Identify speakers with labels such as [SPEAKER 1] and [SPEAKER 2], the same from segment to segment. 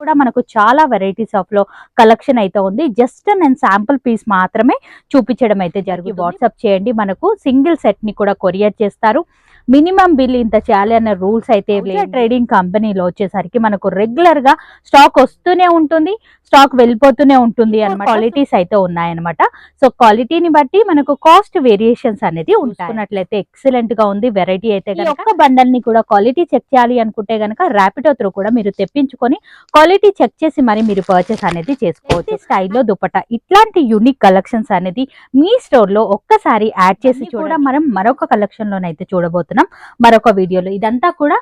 [SPEAKER 1] కూడా మనకు చాలా వెరైటీస్ ఆఫ్ లో కలెక్షన్ అయితే ఉంది. జస్ట్ నేను శాంపుల్ పీస్ మాత్రమే చూపించడం అయితే జరిగింది. వాట్సాప్ చేయండి, మనకు సింగిల్ సెట్ ని కూడా కొరియర్ చేస్తారు. మినిమం బిల్ ఇంత చేయాలి అనే రూల్స్ అయితే ట్రేడింగ్ కంపెనీలో వచ్చేసరికి మనకు రెగ్యులర్ గా స్టాక్ వస్తూనే ఉంటుంది, స్టాక్ వెళ్ళిపోతూనే ఉంటుంది అన్నమాట. క్వాలిటీస్ అయితే ఉన్నాయన్నమాట. సో క్వాలిటీని బట్టి మనకు కాస్ట్ వేరియేషన్స్ అనేది ఉంటున్నట్లయితే ఎక్సలెంట్ గా ఉంది. వెరైటీ అయితే ఒక్క బండల్ ని కూడా క్వాలిటీ చెక్ చేయాలి అనుకుంటే గనక ర్యాపిడో త్రూ కూడా మీరు తెప్పించుకొని క్వాలిటీ చెక్ చేసి మరి మీరు పర్చేస్ అనేది చేసుకోవచ్చు. స్టైల్లో దుపట్టా ఇట్లాంటి యూనిక్ కలెక్షన్స్ అనేది మీ స్టోర్ లో ఒక్కసారి యాడ్ చేసి కూడా మనం మరొక కలెక్షన్ లోనైతే చూడబోతున్నాం మరొక వీడియోలో. ఇదంతా కూడా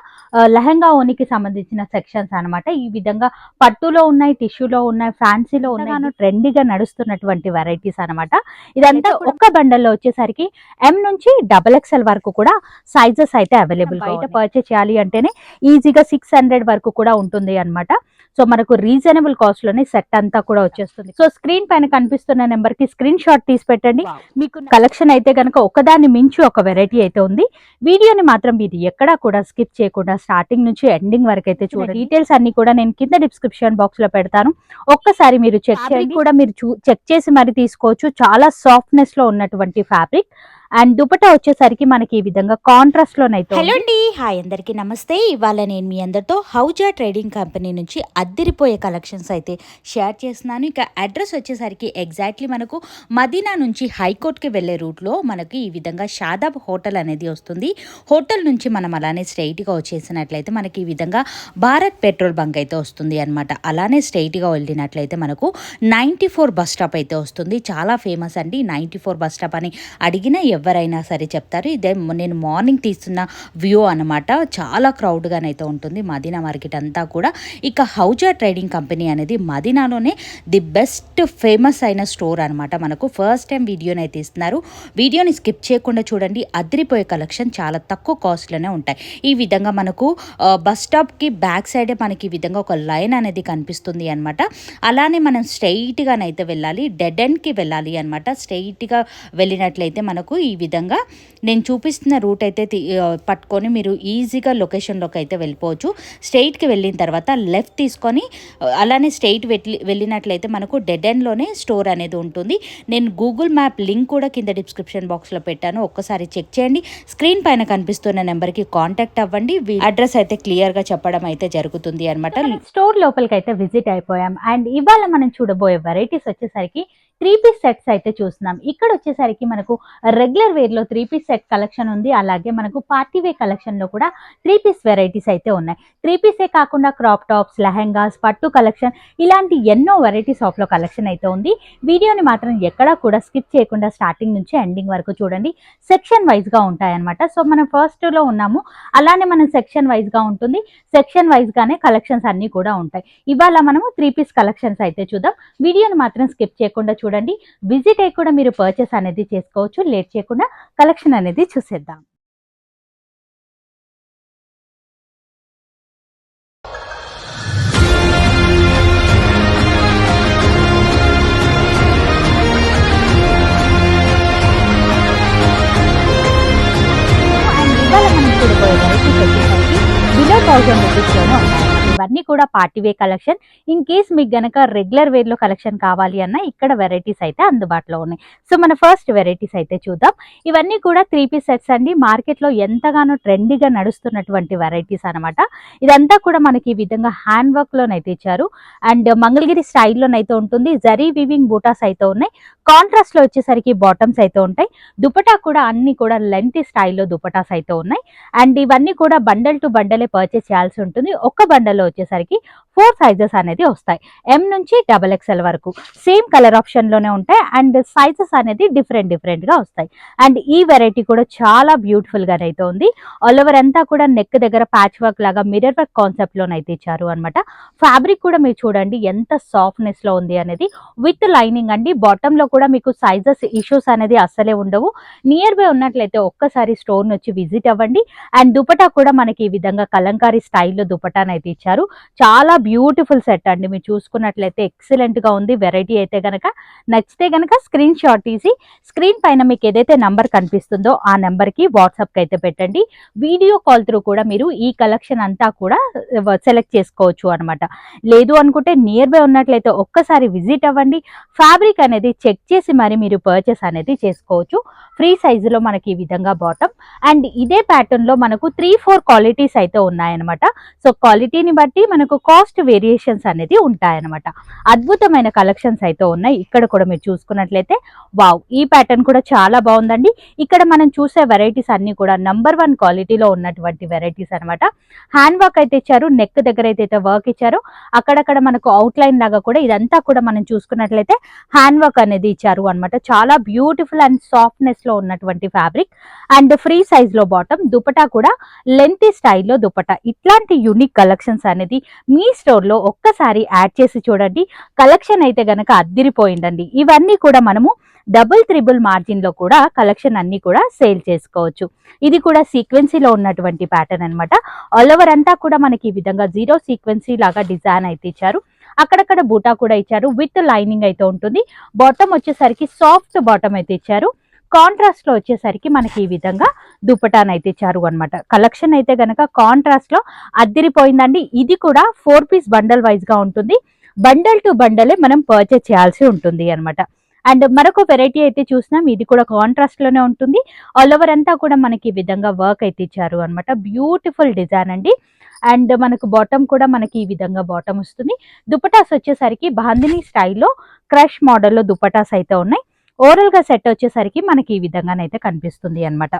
[SPEAKER 1] లెహంగా ఓనికి సంబంధించిన సెక్షన్స్ అన్నమాట. ఈ విధంగా పట్టులో ఉన్నాయి, టిష్యూలో ఉన్నాయి, ఫ్యాన్సీలో ఉన్నాయి, ట్రెండీగా నడుస్తున్నటువంటి వెరైటీస్ అన్నమాట. ఇదంతా ఒక్క బండల్లో వచ్చేసరికి M నుంచి XXL వరకు కూడా సైజెస్ అయితే అవైలబుల్. బయట పర్చేస్ చేయాలి అంటేనే ఈజీగా 600 వరకు కూడా ఉంటుంది అన్నమాట. సో మనకు రీజనబుల్ కాస్ట్ లోనే సెట్ అంతా కూడా వచ్చేస్తుంది. సో స్క్రీన్ పైన కనిపిస్తున్న నెంబర్ కి స్క్రీన్ షాట్ తీసి పెట్టండి. మీకు కలెక్షన్ అయితే కనుక ఒకదాన్ని మించి ఒక వెరైటీ అయితే ఉంది. వీడియోని మాత్రం మీరు ఎక్కడా కూడా స్కిప్ చేయకుండా స్టార్టింగ్ నుంచి ఎండింగ్ వరకు అయితే చూడండి. డీటెయిల్స్ అన్ని కూడా నేను కింద డిస్క్రిప్షన్ బాక్స్ లో పెడతాను, ఒక్కసారి మీరు చెక్ చేయండి. కూడా మీరు చెక్ చేసి మరి తీసుకోవచ్చు. చాలా సాఫ్ట్నెస్ లో ఉన్నటువంటి ఫ్యాబ్రిక్. అండ్ దుపట్టా వచ్చేసరికి మనకి ఈ విధంగా కాంట్రాస్ట్ లోనైతే.
[SPEAKER 2] హలో అండి, హాయ్ అందరికీ నమస్తే. ఇవాళ నేను మీ అందరితో హౌజా ట్రేడింగ్ కంపెనీ నుంచి అద్దిరిపోయే కలెక్షన్స్ అయితే షేర్ చేస్తున్నాను. ఇక అడ్రస్ వచ్చేసరికి ఎగ్జాక్ట్లీ మనకు మదీనా నుంచి హైకోర్టుకి వెళ్ళే రూట్లో మనకి ఈ విధంగా షాదాబ్ హోటల్ అనేది వస్తుంది. హోటల్ నుంచి మనం అలానే స్ట్రైట్గా వచ్చేసినట్లయితే మనకి ఈ విధంగా భారత్ పెట్రోల్ బంక్ అయితే వస్తుంది అనమాట. అలానే స్ట్రైట్గా వెళ్ళినట్లయితే మనకు 94 బస్ స్టాప్ అయితే వస్తుంది. చాలా ఫేమస్ అండి 94 బస్ స్టాప్ అని అడిగిన ఎవరైనా సరే చెప్తారు. ఇదే నేను మార్నింగ్ తీస్తున్న వ్యూ అనమాట. చాలా క్రౌడ్గానైతే ఉంటుంది మదీనా మార్కెట్ అంతా కూడా. ఇక హౌజా ట్రేడింగ్ కంపెనీ అనేది మదీనాలోనే ది బెస్ట్ ఫేమస్ అయిన స్టోర్ అనమాట. మనకు ఫస్ట్ టైం వీడియోని అయితే ఇస్తున్నారు. వీడియోని స్కిప్ చేయకుండా చూడండి. అదిరిపోయే కలెక్షన్ చాలా తక్కువ కాస్ట్లోనే ఉంటాయి. ఈ విధంగా మనకు బస్ స్టాప్కి బ్యాక్ సైడే మనకి ఈ విధంగా ఒక లైన్ అనేది కనిపిస్తుంది అనమాట. అలానే మనం స్ట్రైట్గానైతే వెళ్ళాలి, డెడ్ ఎండ్కి వెళ్ళాలి అనమాట. స్ట్రైట్గా వెళ్ళినట్లయితే మనకు ఈ విధంగా నేను చూపిస్తున్న రూట్ అయితే పట్టుకొని మీరు ఈజీగా లొకేషన్లోకి అయితే వెళ్ళిపోవచ్చు. స్ట్రైట్కి వెళ్ళిన తర్వాత లెఫ్ట్ తీసుకొని అలానే స్ట్రైట్ వెళ్ళినట్లయితే మనకు డెడ్ ఎండ్లోనే స్టోర్ అనేది ఉంటుంది. నేను గూగుల్ మ్యాప్ లింక్ కూడా కింద డిస్క్రిప్షన్ బాక్స్లో పెట్టాను, ఒక్కసారి చెక్ చేయండి. స్క్రీన్ పైన కనిపిస్తున్న నెంబర్కి కాంటాక్ట్ అవ్వండి. అడ్రస్ అయితే క్లియర్గా చెప్పడం అయితే జరుగుతుంది అనమాట.
[SPEAKER 1] స్టోర్ లోపలికి అయితే విజిట్ అయిపోయాం. అండ్ ఇవాళ మనం చూడబోయే వెరైటీస్ వచ్చేసరికి 3 పీస్ సెట్స్ అయితే చూస్తున్నాం. ఇక్కడ వచ్చేసరికి మనకు రెగ్యులర్ వేర్ లో 3 పీస్ సెట్ కలెక్షన్ ఉంది. అలాగే మనకు పార్టీ వేర్ కలెక్షన్ లో కూడా 3 పీస్ వెరైటీస్ అయితే ఉన్నాయి. 3 పీసే కాకుండా క్రాప్ టాప్స్, లెహెంగాస్, పట్టు కలెక్షన్ ఇలాంటి ఎన్నో వెరైటీస్ ఆఫ్ లో కలెక్షన్ అయితే ఉంది. వీడియోని మాత్రం ఎక్కడా కూడా స్కిప్ చేయకుండా స్టార్టింగ్ నుంచి ఎండింగ్ వరకు చూడండి. సెక్షన్ వైజ్ గా ఉంటాయన్నమాట. సో మనం ఫస్ట్ లో ఉన్నాము, అలానే మనం సెక్షన్ వైజ్ గా ఉంటుంది. సెక్షన్ వైజ్ గానే కలెక్షన్స్ అన్ని కూడా ఉంటాయి. ఇవాళ మనము 3 పీస్ కలెక్షన్స్ అయితే చూద్దాం. వీడియోని మాత్రం స్కిప్ చేయకుండా చూడండి. విజిట్ అయ్యి కూడా మీరు పర్చేస్ అనేది చేసుకోవచ్చు. లేట్ చేయకుండా కలెక్షన్ అనేది చూసేద్దాం. ఇవాళ మనం చూడబోయే వెరైటీస్ వచ్చేసరికి బిలో 1000 రూపీస్లోనే ఉన్నాయి. ఇవన్నీ కూడా party wear collection. In case మీకు గనక రెగ్యులర్ వేర్ లో కలెక్షన్ కావాలి అన్న ఇక్కడ వెరైటీస్ అయితే అందుబాటులో ఉన్నాయి. సో మన ఫస్ట్ వెరైటీస్ అయితే చూద్దాం. ఇవన్నీ కూడా 3 పీస్ సెట్స్ అండి. మార్కెట్ లో ఎంతగానో ట్రెండీగా నడుస్తున్నటువంటి వెరైటీస్ అనమాట. ఇదంతా కూడా మనకి ఈ విధంగా హ్యాండ్ వర్క్ లోనైతే ఇచ్చారు. అండ్ మంగళగిరి స్టైల్లోనైతే ఉంటుంది. జరీ వీవింగ్ బూటాస్ అయితే ఉన్నాయి. కాంట్రాస్ట్ లో వచ్చేసరికి బాటమ్స్ అయితే ఉంటాయి. దుపట్టా కూడా అన్ని కూడా లెంతీ స్టైల్లో దుపటాస్ అయితే ఉన్నాయి. అండ్ ఇవన్నీ కూడా బండల్ టు బండలే పర్చేస్ చేయాల్సి ఉంటుంది. ఒక్క బండల్లో వచ్చేసరికి 4 సైజెస్ అనేది వస్తాయి. M నుంచి XXL వరకు సేమ్ కలర్ ఆప్షన్ లోనే ఉంటాయి. అండ్ సైజెస్ అనేది డిఫరెంట్ గా వస్తాయి. అండ్ ఈ వెరైటీ కూడా చాలా బ్యూటిఫుల్ గా అయితే ఉంది. ఆల్ ఓవర్ అంతా కూడా నెక్ దగ్గర ప్యాచ్ వర్క్ లాగా మిర్రర్ వర్క్ కాన్సెప్ట్ లోనైతే ఇచ్చారు అనమాట. ఫ్యాబ్రిక్ కూడా మీరు చూడండి ఎంత సాఫ్ట్నెస్ లో ఉంది అనేది. విత్ లైనింగ్ అండి. బాటమ్ లో కూడా మీకు సైజెస్ ఇష్యూస్ అనేది అస్సలే ఉండవు. నియర్ బై ఉన్నట్లయితే ఒక్కసారి స్టోర్ నుంచి విజిట్ అవ్వండి. అండ్ దుపట్టా కూడా మనకి ఈ విధంగా కలంకారీ స్టైల్లో దుపట్టానైతే ఇచ్చారు. చాలా బ్యూటిఫుల్ సెట్ అండి. మీరు చూసుకున్నట్లయితే ఎక్సలెంట్ గా ఉంది. వెరైటీ అయితే గనక నచ్చితే గనక స్క్రీన్ షాట్ తీసి స్క్రీన్ పైన మీకు ఏదైతే నంబర్ కనిపిస్తుందో ఆ నెంబర్ కి వాట్సాప్ కి అయితే పెట్టండి. వీడియో కాల్ త్రూ కూడా మీరు ఈ కలెక్షన్ అంతా కూడా సెలెక్ట్ చేసుకోవచ్చు అనమాట. లేదు అనుకుంటే నియర్ బై ఉన్నట్లయితే ఒక్కసారి విజిట్ అవ్వండి. ఫ్యాబ్రిక్ అనేది చెక్ చేసి మరి మీరు పర్చేస్ అనేది చేసుకోవచ్చు. ఫ్రీ సైజులో మనకి ఈ విధంగా బాటమ్ అండ్ ఇదే ప్యాటర్న్ లో మనకు 3-4 క్వాలిటీస్ అయితే ఉన్నాయన్నమాట. సో క్వాలిటీని బట్టి మనకు కాస్ట్ వేరియేషన్స్ అనేది ఉంటాయన్నమాట. అద్భుతమైన కలెక్షన్స్ అయితే ఉన్నాయి. ఇక్కడ కూడా మీరు చూసుకున్నట్లయితే వావ్, ఈ ప్యాటర్న్ కూడా చాలా బాగుందండి. ఇక్కడ మనం చూసే వెరైటీస్ అన్ని కూడా నంబర్ 1 క్వాలిటీలో ఉన్నటువంటి వెరైటీస్ అనమాట. హ్యాండ్ వర్క్ అయితే ఇచ్చారు, నెక్ దగ్గర అయితే వర్క్ ఇచ్చారు, అక్కడక్కడ మనకు అవుట్ లైన్ లాగా కూడా ఇదంతా కూడా మనం చూసుకున్నట్లయితే హ్యాండ్ వర్క్ అనేది ఇచ్చారు అనమాట. చాలా బ్యూటిఫుల్ అండ్ సాఫ్ట్నెస్ లో ఉన్నటువంటి ఫ్యాబ్రిక్ అండ్ ఫ్రీ సైజ్ లో బాటమ్, దుపటా కూడా లెంతీ స్టైల్లో దుపటా. ఇట్లాంటి యూనిక్ కలెక్షన్స్ అనేది మీ స్టోర్ లో ఒక్కసారి యాడ్ చేసి చూడండి. కలెక్షన్ అయితే గనక అద్దిరిపోయిందండి. ఇవన్నీ కూడా మనము 3-3 మార్జిన్ లో కూడా కలెక్షన్ అన్ని కూడా సేల్ చేసుకోవచ్చు. ఇది కూడా సీక్వెన్సీలో ఉన్నటువంటి ప్యాటర్న్ అనమాట. ఆల్ ఓవర్ అంతా కూడా మనకి ఈ విధంగా జీరో సీక్వెన్సీ లాగా డిజైన్ అయితే ఇచ్చారు. అక్కడక్కడ బూటా కూడా ఇచ్చారు, విత్ లైనింగ్ అయితే ఉంటుంది. బాటమ్ వచ్చేసరికి సాఫ్ట్ బాటమ్ అయితే ఇచ్చారు. కాంట్రాస్ట్ లో వచ్చేసరికి మనకి ఈ విధంగా దుపటాన్ అయితే ఇచ్చారు అనమాట. కలెక్షన్ అయితే గనక కాంట్రాస్ట్ లో అద్దిరిపోయిందండి. ఇది కూడా 4 పీస్ బండల్ వైజ్ గా ఉంటుంది. బండల్ టు బండలే మనం పర్చేస్ చేయాల్సి ఉంటుంది అనమాట. అండ్ మరొక వెరైటీ అయితే చూసినాం, ఇది కూడా కాంట్రాస్ట్ లోనే ఉంటుంది. ఆల్ ఓవర్ అంతా కూడా మనకి ఈ విధంగా వర్క్ అయితే ఇచ్చారు అనమాట. బ్యూటిఫుల్ డిజైన్ అండి. అండ్ మనకు బాటమ్ కూడా మనకి ఈ విధంగా బాటమ్ వస్తుంది. దుపటాస్ వచ్చేసరికి బాందిని స్టైల్లో క్రష్ మోడల్లో దుపటాస్ అయితే ఉన్నాయి. ఓవరాల్ గా సెట్ వచ్చేసరికి మనకి ఈ విధంగానైతే కనిపిస్తుంది అనమాట.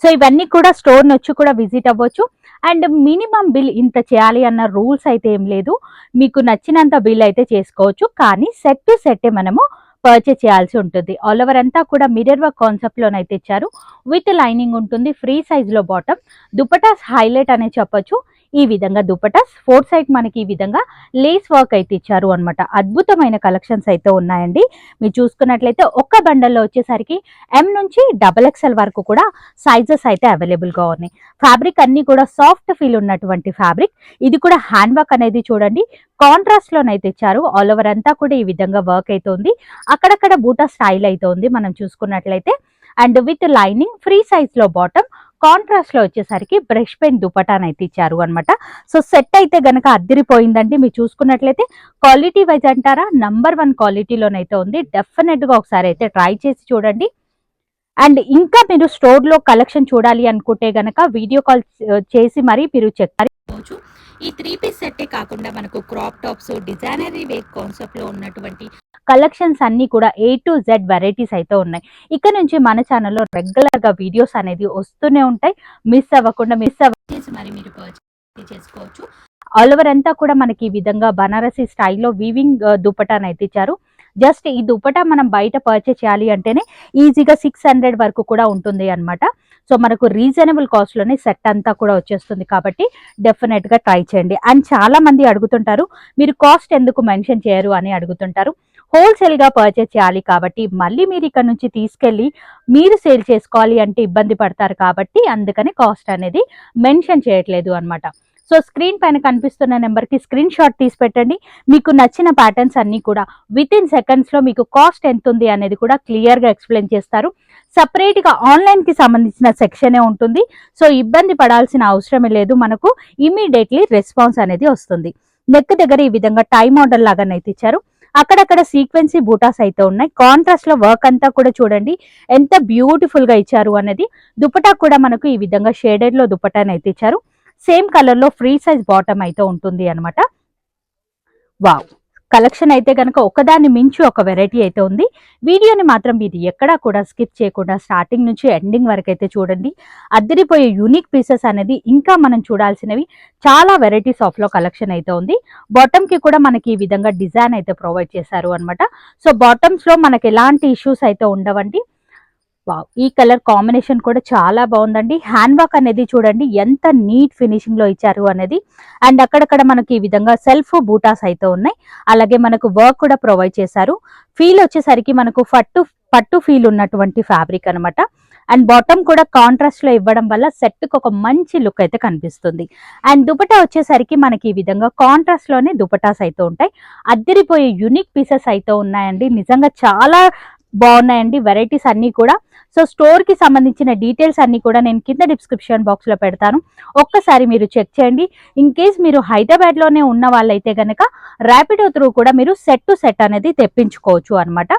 [SPEAKER 1] సో ఇవన్నీ కూడా స్టోర్ వచ్చి కూడా విజిట్ అవ్వచ్చు. అండ్ మినిమం బిల్ ఇంత చేయాలి అన్న రూల్స్ అయితే ఏం లేదు. మీకు నచ్చినంత బిల్ అయితే చేసుకోవచ్చు, కానీ సెట్ టు సెట్ మనము పర్చేస్ చేయాల్సి ఉంటుంది. ఆల్ ఓవర్ అంతా కూడా మిర్రర్ వర్క్ కాన్సెప్ట్ లోనైతే ఇచ్చారు. విత్ లైనింగ్ ఉంటుంది. ఫ్రీ సైజ్ లో బాటమ్, దుపటాస్ హైలైట్ అనే చెప్పొచ్చు. ఈ విధంగా దుపటాస్ 4 సైడ్ మనకి ఈ విధంగా లేస్ వర్క్ అయితే ఇచ్చారు అనమాట. అద్భుతమైన కలెక్షన్స్ అయితే ఉన్నాయండి. మీరు చూసుకున్నట్లయితే ఒక్క బండల్లో వచ్చేసరికి M నుంచి XXL వరకు కూడా సైజెస్ అయితే అవైలబుల్ గా ఉన్నాయి. ఫ్యాబ్రిక్ అన్ని కూడా సాఫ్ట్ ఫీల్ ఉన్నటువంటి ఫ్యాబ్రిక్. ఇది కూడా హ్యాండ్ వర్క్ అనేది చూడండి కాంట్రాస్ట్ లోనైతే ఇచ్చారు. ఆల్ ఓవర్ అంతా కూడా ఈ విధంగా వర్క్ అయితే ఉంది. అక్కడక్కడ బూటా స్టైల్ అయితే ఉంది మనం చూసుకున్నట్లయితే. And with lining, free size లో బాటమ్, కాంట్రాస్ట్ లో వచ్చేసరికి బ్రష్ పెన్ దుపటాన్ అయితే ఇచ్చారు అనమాట. సో సెట్ అయితే గనక అద్దిరిపోయిందండి. మీరు చూసుకున్నట్లయితే క్వాలిటీ వైజ్ అంటారా నంబర్ 1 క్వాలిటీలోనైతే ఉంది. డెఫినెట్ గా ఒకసారి అయితే ట్రై చేసి చూడండి. అండ్ ఇంకా మీరు స్టోర్ లో కలెక్షన్ చూడాలి అనుకుంటే గనక వీడియో కాల్ చేసి మరి మీరు చెక్ చేసుకోవచ్చు. ఈ 3 పీస్ సెట్టే కాకుండా మనకు క్రాప్ టాప్స్, డిజైనరీ వేర్ కాన్సెప్ట్ లో ఉన్నటువంటి కలెక్షన్స్ అన్ని కూడా A to Z వెరైటీస్ అయితే ఉన్నాయి. ఇక్కడ నుంచి మన ఛానల్లో రెగ్యులర్ గా వీడియోస్ అనేది వస్తూనే ఉంటాయి. మిస్ అవ్వకుండా మరి మీరు పర్చేస్ చేసుకోవచ్చు. ఆల్ ఓవర్ అంతా కూడా మనకి ఈ విధంగా బనారసి స్టైల్లో వీవింగ్ దుపటాన్ అయితే ఇచ్చారు. జస్ట్ ఈ దుపటా మనం బయట పర్చేస్ చేయాలి అంటేనే ఈజీగా 600 వరకు కూడా ఉంటుంది అనమాట. సో మనకు రీజనబుల్ కాస్ట్ లోనే సెట్ అంతా కూడా వచ్చేస్తుంది కాబట్టి డెఫినెట్ గా ట్రై చేయండి. అండ్ చాలా మంది అడుగుతుంటారు, మీరు కాస్ట్ ఎందుకు మెన్షన్ చేయరు అని అడుగుతుంటారు. హోల్సేల్ గా పర్చేస్ చేయాలి కాబట్టి మళ్ళీ మీరు ఇక్కడ నుంచి తీసుకెళ్లి మీరు సేల్ చేసుకోవాలి అంటే ఇబ్బంది పడతారు కాబట్టి అందుకని కాస్ట్ అనేది మెన్షన్ చేయట్లేదు అనమాట. సో స్క్రీన్ పైన కనిపిస్తున్న నెంబర్కి స్క్రీన్ షాట్ తీసి పెట్టండి. మీకు నచ్చిన ప్యాటర్న్స్ అన్ని కూడా విత్ ఇన్ సెకండ్స్ లో మీకు కాస్ట్ ఎంత ఉంది అనేది కూడా క్లియర్ గా ఎక్స్ప్లెయిన్ చేస్తారు. సపరేట్ గా ఆన్లైన్ కి సంబంధించిన సెక్షనే ఉంటుంది. సో ఇబ్బంది పడాల్సిన అవసరమే లేదు. మనకు ఇమీడియట్లీ రెస్పాన్స్ అనేది వస్తుంది. నెక్ దగ్గర ఈ విధంగా టై మోడల్ లాగానైతే ఇచ్చారు. అక్కడక్కడ సీక్వెన్సీ బూటాస్ అయితే ఉన్నాయి. కాంట్రాస్ట్ లో వర్క్ అంతా కూడా చూడండి ఎంత బ్యూటిఫుల్ గా ఇచ్చారు అనేది. దుపటా కూడా మనకు ఈ విధంగా షేడెడ్ లో దుపటానైతే ఇచ్చారు. సేమ్ కలర్ లో ఫ్రీ సైజ్ బాటమ్ అయితే ఉంటుంది అనమాట. వావ్, కలెక్షన్ అయితే కనుక ఒకదాన్ని మించి ఒక వెరైటీ అయితే ఉంది. వీడియోని మాత్రం మీరు ఎక్కడా కూడా స్కిప్ చేయకుండా స్టార్టింగ్ నుంచి ఎండింగ్ వరకు అయితే చూడండి. అద్దరిపోయే యూనిక్ పీసెస్ అనేది ఇంకా మనం చూడాల్సినవి చాలా వెరైటీస్ ఆఫ్ లో కలెక్షన్ అయితే ఉంది. బాటమ్ కి కూడా మనకి ఈ విధంగా డిజైన్ అయితే ప్రొవైడ్ చేశారు అనమాట. సో బాటమ్స్ లో మనకి ఎలాంటి ఇష్యూస్ అయితే ఉండవండి. వావ్, ఈ కలర్ కాంబినేషన్ కూడా చాలా బాగుందండి. హ్యాండ్ వర్క్ అనేది చూడండి ఎంత నీట్ ఫినిషింగ్ లో ఇచ్చారు అనేది. అండ్ అక్కడక్కడ మనకి ఈ విధంగా సెల్ఫ్ బూటాస్ అయితే ఉన్నాయి. అలాగే మనకు వర్క్ కూడా ప్రొవైడ్ చేశారు. ఫీల్ వచ్చేసరికి మనకు పట్టు ఫీల్ ఉన్నటువంటి ఫ్యాబ్రిక్ అనమాట. అండ్ బాటమ్ కూడా కాంట్రాస్ట్ లో ఇవ్వడం వల్ల సెట్ కి ఒక మంచి లుక్ అయితే కనిపిస్తుంది. అండ్ దుపట్టా వచ్చేసరికి మనకి ఈ విధంగా కాంట్రాస్ట్ లోనే దుపటాస్ అయితే ఉంటాయి. అద్దరిపోయే యూనిక్ పీసెస్ అయితే ఉన్నాయండి. నిజంగా చాలా బాగున్నాయండి వెరైటీస్ అన్ని కూడా. సో స్టోర్ కి సంబంధించిన డీటెయిల్స్ అన్ని కూడా నేను కింద డిస్క్రిప్షన్ బాక్స్ లో పెడతాను, ఒక్కసారి మీరు చెక్ చేయండి. ఇన్ కేస్ మీరు హైదరాబాద్ లోనే ఉన్న వాళ్ళైతే గనక ర్యాపిడో త్రూ కూడా మీరు సెట్ టు సెట్ అనేది తెప్పించుకోవచ్చు అన్నమాట.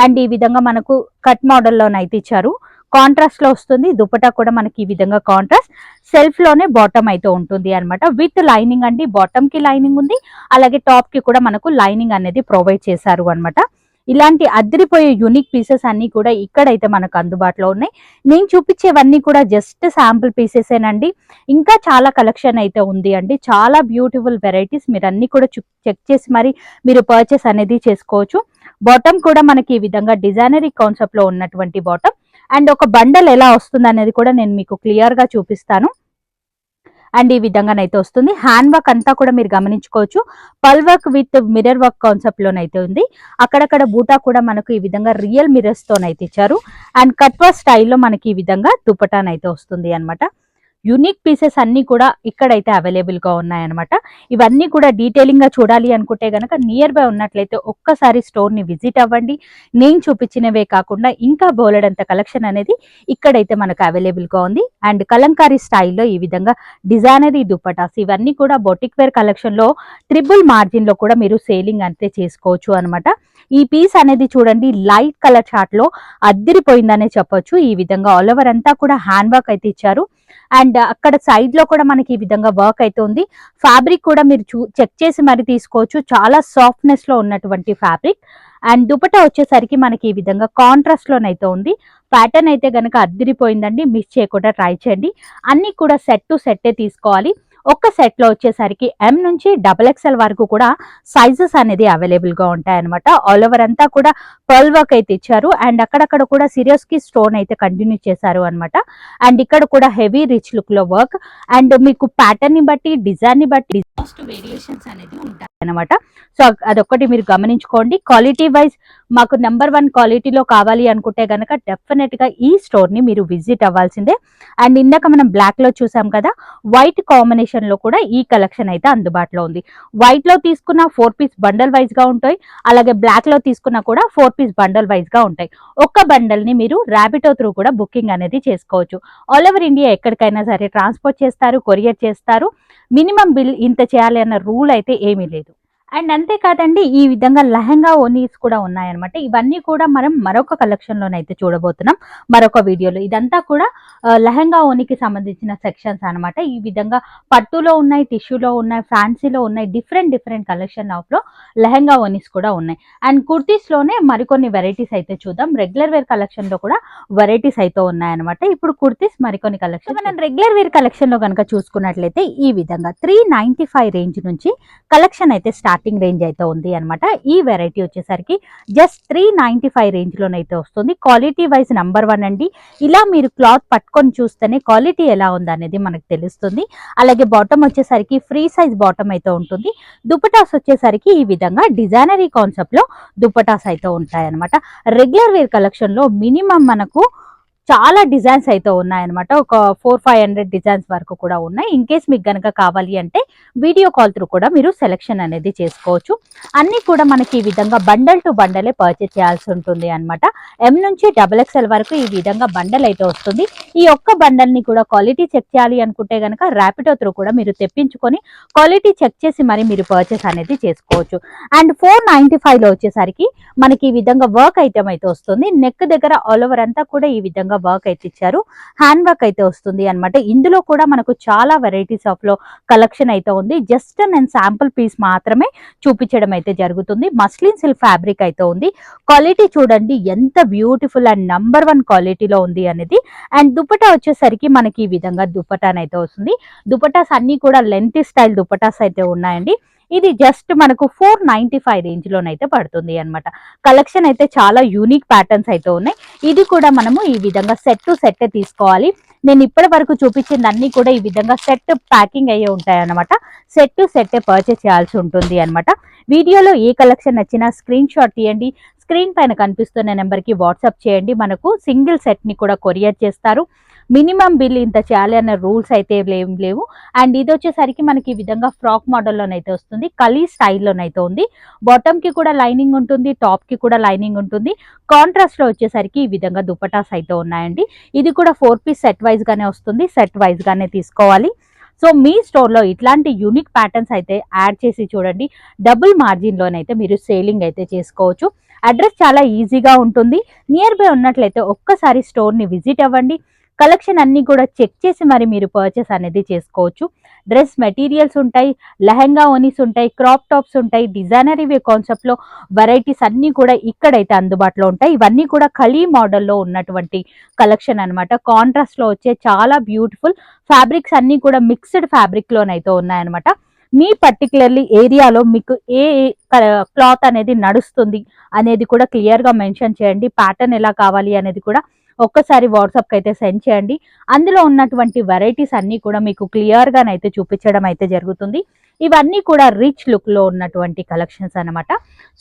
[SPEAKER 1] అండ్ ఈ విధంగా మనకు కట్ మోడల్లోనైతే ఇచ్చారు, కాంట్రాస్ట్ లో వస్తుంది. దుపట్టా కూడా మనకి ఈ విధంగా కాంట్రాస్ట్ సెల్ఫ్ లోనే బాటమ్ అయితే ఉంటుంది అన్నమాట. విత్ లైనింగ్ అండి, బాటమ్ కి లైనింగ్ ఉంది, అలాగే టాప్ కి కూడా మనకు లైనింగ్ అనేది ప్రొవైడ్ చేశారు అన్నమాట. ఇలాంటి అద్దరిపోయే యూనిక్ పీసెస్ అన్ని కూడా ఇక్కడైతే మనకు అందుబాటులో ఉన్నాయి. నేను చూపించేవన్నీ కూడా జస్ట్ శాంపుల్ పీసెసేనండి. ఇంకా చాలా కలెక్షన్ అయితే ఉంది అండి, చాలా బ్యూటిఫుల్ వెరైటీస్. మీరు అన్ని కూడా చెక్ చేసి మరి మీరు పర్చేస్ అనేది చేసుకోవచ్చు. బాటమ్ కూడా మనకి ఈ విధంగా డిజైనరీ కాన్సెప్ట్ లో ఉన్నటువంటి బాటమ్. అండ్ ఒక బండల్ ఎలా వస్తుంది అనేది కూడా నేను మీకు క్లియర్ గా చూపిస్తాను. అండ్ ఈ విధంగానైతే వస్తుంది. హ్యాండ్ వర్క్ అంతా కూడా మీరు గమనించుకోవచ్చు, పల్ work with mirror work concept లోనైతే ఉంది. అక్కడక్కడ బూటా కూడా మనకు ఈ విధంగా రియల్ మిర్రర్స్ తోనైతే ఇచ్చారు. అండ్ కట్ వర్క్ స్టైల్లో మనకి ఈ విధంగా దుపటానైతే వస్తుంది అన్నమాట. యూనిక్ పీసెస్ అన్ని కూడా ఇక్కడైతే అవైలబుల్ గా ఉన్నాయన్నమాట. ఇవన్నీ కూడా డీటెయిలింగ్ గా చూడాలి అనుకుంటే గనక నియర్ బై ఉన్నట్లయితే ఒక్కసారి స్టోర్ ని విజిట్ అవ్వండి. నేను చూపించినవే కాకుండా ఇంకా బోలెడంత కలెక్షన్ అనేది ఇక్కడైతే మనకు అవైలబుల్ గా ఉంది. అండ్ కలంకారీ స్టైల్లో ఈ విధంగా డిజైనరీ దుపటాస్, ఇవన్నీ కూడా బొటిక్ వేర్ కలెక్షన్ లో ట్రిపుల్ మార్జిన్ లో కూడా మీరు సేలింగ్ అంతే చేసుకోవచ్చు అనమాట. ఈ పీస్ అనేది చూడండి, లైట్ కలర్ చార్ట్ లో అద్దిరిపోయిందనే చెప్పొచ్చు. ఈ విధంగా ఆల్ ఓవర్ అంతా కూడా హ్యాండ్ వర్క్ అయితే ఇచ్చారు. అండ్ అక్కడ సైడ్ లో కూడా మనకి ఈ విధంగా వర్క్ అయితే ఉంది. ఫ్యాబ్రిక్ కూడా మీరు చెక్ చేసి మరి తీసుకోవచ్చు, చాలా సాఫ్ట్నెస్ లో ఉన్నటువంటి ఫ్యాబ్రిక్. అండ్ దుపట్టా వచ్చేసరికి మనకి ఈ విధంగా కాంట్రాస్ట్ లోనైతే ఉంది. ప్యాటర్న్ అయితే గనక అద్దిరిపోయిందండి, మిస్ చేయకుండా ట్రై చేయండి. అన్ని కూడా సెట్ టు సెట్టే తీసుకోవాలి. ఒక్క సెట్ లో వచ్చేసరికి M నుంచి XXL వరకు కూడా సైజెస్ అనేది అవైలబుల్ గా ఉంటాయన్నమాట. ఆల్ ఓవర్ అంతా కూడా పర్ల్ వర్క్ అయితే ఇచ్చారు. అండ్ అక్కడక్కడ కూడా సిరియస్ కి స్టోన్ అయితే కంటిన్యూ చేశారు అనమాట. అండ్ ఇక్కడ కూడా హెవీ రిచ్ లుక్ లో వర్క్. అండ్ మీకు ప్యాటర్న్ ని బట్టి, డిజైన్ ని బట్టి వేరియేషన్స్ అనేది ఉంటాయి అనమాట. సో అదొక్కటి మీరు గమనించుకోండి. క్వాలిటీ వైజ్ మాకు నెంబర్ 1 క్వాలిటీలో కావాలి అనుకుంటే గనక డెఫినెట్ గా ఈ స్టోర్ ని మీరు విజిట్ అవ్వాల్సిందే. అండ్ ఇందాక మనం బ్లాక్ లో చూసాం కదా, వైట్ కాంబినేషన్ లో కూడా ఈ కలెక్షన్ అయితే అందుబాటులో ఉంది. వైట్ లో తీసుకున్న 4 పీస్ బండల్ వైజ్ గా ఉంటాయి, అలాగే బ్లాక్ లో తీసుకున్నా కూడా 4 పీస్ బండల్ వైజ్ గా ఉంటాయి. ఒక్క బండల్ ని మీరు ర్యాపిడో త్రూ కూడా బుకింగ్ అనేది చేసుకోవచ్చు. ఆల్ ఓవర్ ఇండియా ఎక్కడికైనా సరే ట్రాన్స్పోర్ట్ చేస్తారు, కొరియర్ చేస్తారు. మినిమం బిల్ ఇంత చేయాలి అన్న రూల్ అయితే ఏమీ లేదు. అండ్ అంతేకాదండి, ఈ విధంగా లెహంగా ఓనీస్ కూడా ఉన్నాయన్నమాట. ఇవన్నీ కూడా మనం మరొక కలెక్షన్ లోనైతే చూడబోతున్నాం, మరొక వీడియోలో. ఇదంతా కూడా లెహంగా ఓనీకి సంబంధించిన సెక్షన్స్ అనమాట. ఈ విధంగా పట్టులో ఉన్నాయి, టిష్యూలో ఉన్నాయి, ఫ్యాన్సీలో ఉన్నాయి, డిఫరెంట్ కలెక్షన్ ఆఫ్ లో లెహంగా ఓనీస్ కూడా ఉన్నాయి. అండ్ కుర్తీస్ లోనే మరికొన్ని వెరైటీస్ అయితే చూద్దాం. రెగ్యులర్ వేర్ కలెక్షన్ లో కూడా వెరైటీస్ అయితే ఉన్నాయన్నమాట. ఇప్పుడు కుర్తీస్ మరికొన్ని కలెక్షన్. మనం రెగ్యులర్ వేర్ కలెక్షన్ లో కనుక చూసుకున్నట్లయితే ఈ విధంగా 395 రేంజ్ నుంచి కలెక్షన్ అయితే స్టార్టింగ్ రేంజ్ అయితే ఉంది అనమాట. ఈ వెరైటీ వచ్చేసరికి జస్ట్ 395 రేంజ్ లోనైతే వస్తుంది. క్వాలిటీ వైజ్ నెంబర్ 1 అండి. ఇలా మీరు క్లాత్ పట్టుకొని చూస్తేనే క్వాలిటీ ఎలా ఉంది అనేది మనకు తెలుస్తుంది. అలాగే బాటమ్ వచ్చేసరికి ఫ్రీ సైజ్ బాటమ్ అయితే ఉంటుంది. దుపటాస్ వచ్చేసరికి ఈ విధంగా డిజైనరీ కాన్సెప్ట్ లో దుపటాస్ అయితే ఉంటాయి అనమాట. రెగ్యులర్ వేర్ కలెక్షన్ లో మినిమం మనకు చాలా డిజైన్స్ అయితే ఉన్నాయన్నమాట. ఒక 400-500 డిజైన్స్ వరకు కూడా ఉన్నాయి. ఇన్ కేస్ మీకు గనక కావాలి అంటే వీడియో కాల్ త్రూ కూడా మీరు సెలెక్షన్ అనేది చేసుకోవచ్చు. అన్ని కూడా మనకి ఈ విధంగా బండల్ టు బండలే పర్చేస్ చేయాల్సి ఉంటుంది అనమాట. M నుంచి XXL వరకు ఈ విధంగా బండల్ అయితే వస్తుంది. ఈ ఒక్క బండల్ ని కూడా క్వాలిటీ చెక్ చేయాలి అనుకుంటే గనక ర్యాపిడో త్రూ కూడా మీరు తెప్పించుకొని క్వాలిటీ చెక్ చేసి మరి మీరు పర్చేస్ అనేది చేసుకోవచ్చు. అండ్ 495 లో వచ్చేసరికి మనకి ఈ విధంగా వర్క్ ఐటమ్ అయితే వస్తుంది. నెక్ దగ్గర ఆల్ ఓవర్ అంతా కూడా ఈ విధంగా వర్క్ అయితే ఇచ్చారు. హ్యాండ్ వర్క్ అయితే వస్తుంది అనమాట. ఇందులో కూడా మనకు చాలా వెరైటీస్ ఆఫ్ లో కలెక్షన్ అయితే ఉంది. జస్ట్ నేను శాంపుల్ పీస్ మాత్రమే చూపించడం అయితే జరుగుతుంది. మస్లిన్ సిల్క్ ఫ్యాబ్రిక్ అయితే ఉంది. క్వాలిటీ చూడండి ఎంత బ్యూటిఫుల్ అండ్ నెంబర్ 1 క్వాలిటీలో ఉంది అనేది. అండ్ దుపట్టా వచ్చేసరికి మనకి ఈ విధంగా దుపట్టానైతే వస్తుంది. దుపట్టాస్ అన్ని కూడా లెంత్ స్టైల్ దుపట్టాస్ అయితే ఉన్నాయండి. ఇది జస్ట్ మనకు 495 రేంజ్ లోనైతే పడుతుంది అనమాట. కలెక్షన్ అయితే చాలా యూనిక్ ప్యాటర్న్స్ అయితే ఉన్నాయి. ఇది కూడా మనము ఈ విధంగా సెట్ టు సెట్ తీసుకోవాలి. నేను ఇప్పటి వరకు చూపించింది అన్ని కూడా ఈ విధంగా సెట్ ప్యాకింగ్ అయ్యే ఉంటాయి అనమాట. సెట్ టు సెట్ పర్చేస్ చేయాల్సి ఉంటుంది అనమాట. వీడియోలో ఏ కలెక్షన్ నచ్చినా స్క్రీన్ షాట్ తీయండి, స్క్రీన్ పైన కనిపిస్తున్న నెంబర్కి వాట్సాప్ చేయండి. మనకు సింగిల్ సెట్ని కూడా కొరియర్ చేస్తారు. మినిమం బిల్ ఇంత చేయాలి అన్న రూల్స్ అయితే ఏం లేవు. అండ్ ఇది వచ్చేసరికి మనకి ఈ విధంగా ఫ్రాక్ మోడల్లోనైతే వస్తుంది, కలీ స్టైల్లోనైతే ఉంది. బాటమ్కి కూడా లైనింగ్ ఉంటుంది, టాప్కి కూడా లైనింగ్ ఉంటుంది. కాంట్రాస్ట్లో వచ్చేసరికి ఈ విధంగా దుపటాస్ అయితే ఉన్నాయండి. ఇది కూడా 4 పీస్ సెట్ వైజ్గానే వస్తుంది, సెట్ వైజ్గానే తీసుకోవాలి. సో మీ స్టోర్లో ఇట్లాంటి యూనిక్ ప్యాటర్న్స్ అయితే యాడ్ చేసి చూడండి. డబుల్ మార్జిన్లోనైతే మీరు సేలింగ్ అయితే చేసుకోవచ్చు. అడ్రస్ చాలా ఈజీగా ఉంటుంది. నియర్ బై ఉన్నట్లయితే ఒక్కసారి స్టోర్ని విజిట్ అవ్వండి. కలెక్షన్ అన్నీ కూడా చెక్ చేసి మరి మీరు పర్చేస్ అనేది చేసుకోవచ్చు. డ్రెస్ మెటీరియల్స్ ఉంటాయి, లెహెంగా ఓనీస్ ఉంటాయి, క్రాప్ టాప్స్ ఉంటాయి, డిజైనర్ ఇవే కాన్సెప్ట్లో వెరైటీస్ అన్నీ కూడా ఇక్కడైతే అందుబాటులో ఉంటాయి. ఇవన్నీ కూడా కలీ మోడల్లో ఉన్నటువంటి కలెక్షన్ అనమాట. కాంట్రాస్ట్లో వచ్చే చాలా బ్యూటిఫుల్ ఫ్యాబ్రిక్స్ అన్నీ కూడా మిక్స్డ్ ఫ్యాబ్రిక్లోనైతే ఉన్నాయన్నమాట. మీ పర్టికులర్లీ ఏరియాలో మీకు ఏ క్లాత్ అనేది నడుస్తుంది అనేది కూడా క్లియర్గా మెన్షన్ చేయండి. ప్యాటర్న్ ఎలా కావాలి అనేది కూడా ఒక్కసారి వాట్సాప్కి అయితే సెండ్ చేయండి. అందులో ఉన్నటువంటి వెరైటీస్ అన్నీ కూడా మీకు క్లియర్గానైతే చూపించడం అయితే జరుగుతుంది. ఇవన్నీ కూడా రిచ్ లుక్లో ఉన్నటువంటి కలెక్షన్స్ అనమాట.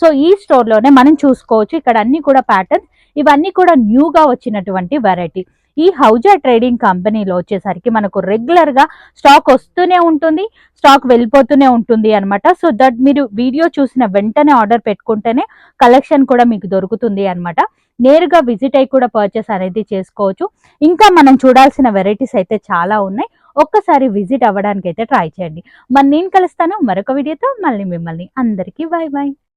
[SPEAKER 1] సో ఈ స్టోర్లోనే మనం చూసుకోవచ్చు. ఇక్కడ అన్నీ కూడా ప్యాటర్న్స్, ఇవన్నీ కూడా న్యూగా వచ్చినటువంటి వెరైటీ. ఈ హౌజా ట్రేడింగ్ కంపెనీలో వచ్చేసరికి మనకు రెగ్యులర్గా స్టాక్ వస్తూనే ఉంటుంది, స్టాక్ వెళ్ళిపోతూనే ఉంటుంది అనమాట. సో దట్ మీరు వీడియో చూసిన వెంటనే ఆర్డర్ పెట్టుకుంటేనే కలెక్షన్ కూడా మీకు దొరుకుతుంది అనమాట. నేరుగా విజిట్ అయ్యి కూడా పర్చేస్ అనేది చేసుకోవచ్చు. ఇంకా మనం చూడాల్సిన వెరైటీస్ అయితే చాలా ఉన్నాయి. ఒక్కసారి విజిట్ అవ్వడానికి అయితే ట్రై చేయండి. మరి నేను కలుస్తాను మరొక వీడియోతో. మళ్ళీ మిమ్మల్ని అందరికీ బై బై.